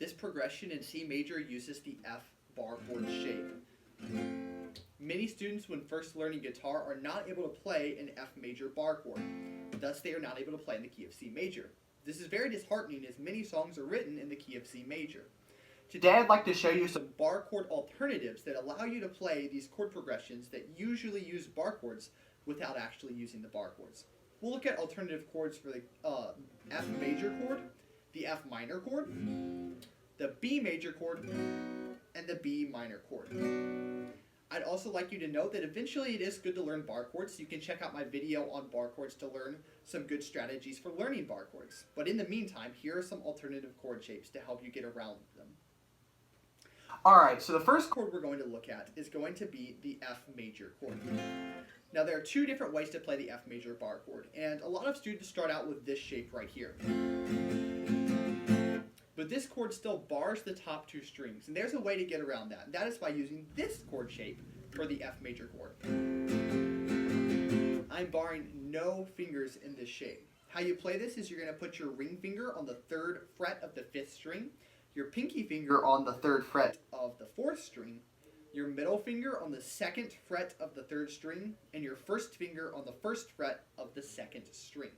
This progression in C major uses the F bar chord shape. Many students when first learning guitar are not able to play an F major bar chord. Thus they are not able to play in the key of C major. This is very disheartening as many songs are written in the key of C major. Today I'd like to show you some bar chord alternatives that allow you to play these chord progressions that usually use bar chords without actually using the bar chords. We'll look at alternative chords for the F major chord, the F minor chord, the B major chord, and the B minor chord. I'd also like you to know that eventually it is good to learn bar chords. You can check out my video on bar chords to learn some good strategies for learning bar chords. But in the meantime, here are some alternative chord shapes to help you get around them. Alright, so the first chord we're going to look at is going to be the F major chord. Now there are two different ways to play the F major bar chord, and a lot of students start out with this shape right here. But this chord still bars the top two strings, and there's a way to get around that. That is by using this chord shape for the F major chord. I'm barring no fingers in this shape. How you play this is you're going to put your ring finger on the 3rd fret of the 5th string, your pinky finger on the 3rd fret of the 4th string, your middle finger on the 2nd fret of the 3rd string, and your first finger on the 1st fret of the 2nd string.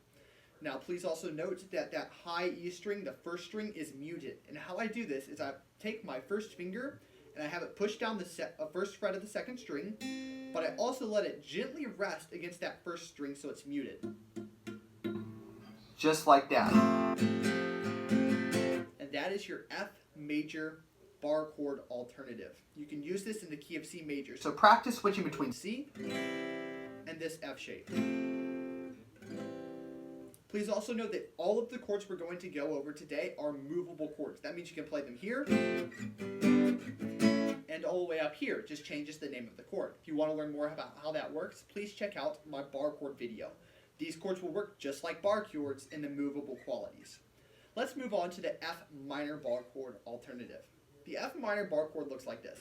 Now please also note that that high E string, the 1st string, is muted. And how I do this is I take my first finger and I have it push down the 1st fret of the 2nd string, but I also let it gently rest against that 1st string so it's muted. Just like that. And that is your F major bar chord alternative. You can use this in the key of C major. So practice switching between C and this F shape. Please also note that all of the chords we're going to go over today are movable chords. That means you can play them here and all the way up here. It just changes the name of the chord. If you want to learn more about how that works, please check out my bar chord video. These chords will work just like bar chords in the movable qualities. Let's move on to the F minor bar chord alternative. The F minor bar chord looks like this.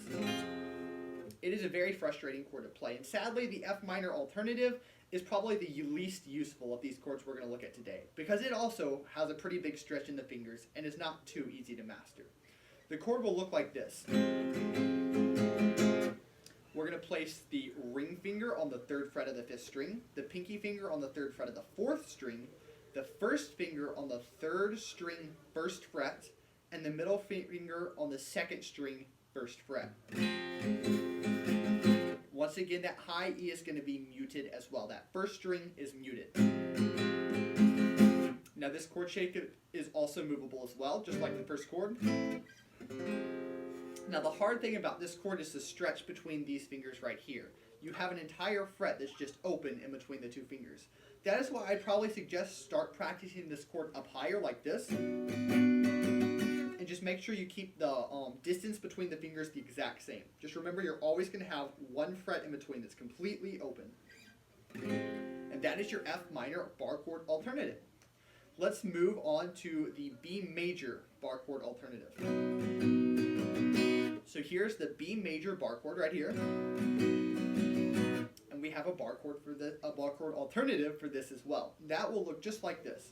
It is a very frustrating chord to play, and sadly the F minor alternative is probably the least useful of these chords we're going to look at today, because it also has a pretty big stretch in the fingers and is not too easy to master. The chord will look like this. We're going to place the ring finger on the 3rd fret of the 5th string, the pinky finger on the 3rd fret of the 4th string, the first finger on the 3rd string 1st fret, and the middle finger on the 2nd string 1st fret. Once again, that high E is going to be muted as well. That 1st string is muted. Now this chord shape is also movable as well, just like the first chord. Now the hard thing about this chord is the stretch between these fingers right here. You have an entire fret that's just open in between the two fingers. That is why I'd probably suggest start practicing this chord up higher like this. And just make sure you keep the distance between the fingers the exact same. Just remember you're always going to have one fret in between that's completely open. And that is your F minor bar chord alternative. Let's move on to the B major bar chord alternative. So here's the B major bar chord right here. And we have a bar chord alternative for this as well. That will look just like this.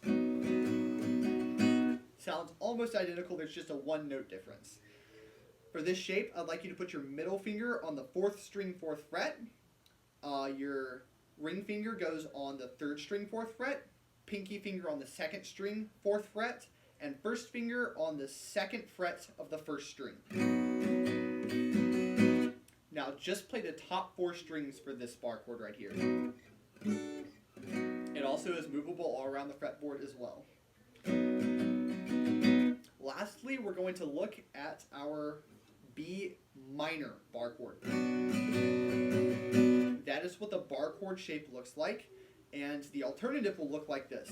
Sounds almost identical, there's just a 1-note difference. For this shape, I'd like you to put your middle finger on the 4th string 4th fret. Your ring finger goes on the 3rd string 4th fret, pinky finger on the 2nd string 4th fret, and first finger on the 2nd fret of the 1st string. Now just play the top 4 strings for this bar chord right here. It also is movable all around the fretboard as well. Lastly, we're going to look at our B minor bar chord. That is what the bar chord shape looks like, and the alternative will look like this.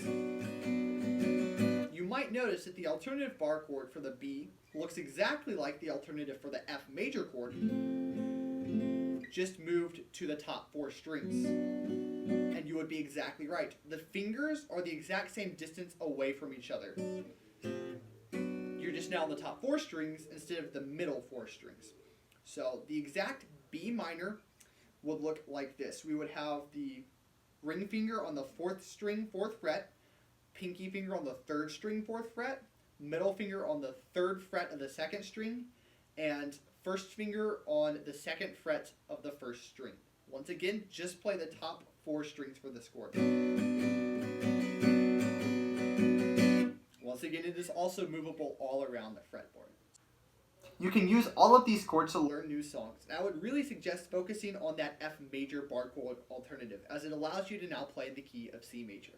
You might notice that the alternative bar chord for the B looks exactly like the alternative for the F major chord, just moved to the top 4 strings. And you would be exactly right. The fingers are the exact same distance away from each other. You're just now on the top 4 strings instead of the middle 4 strings. So the exact B minor would look like this. We would have the ring finger on the 4th string 4th fret, pinky finger on the 3rd string 4th fret, middle finger on the 3rd fret of the 2nd string, and first finger on the 2nd fret of the 1st string. Once again, just play the top 4 strings for this chord. Once again, it is also movable all around the fretboard. You can use all of these chords to learn new songs, and I would really suggest focusing on that F major bar chord alternative, as it allows you to now play in the key of C major.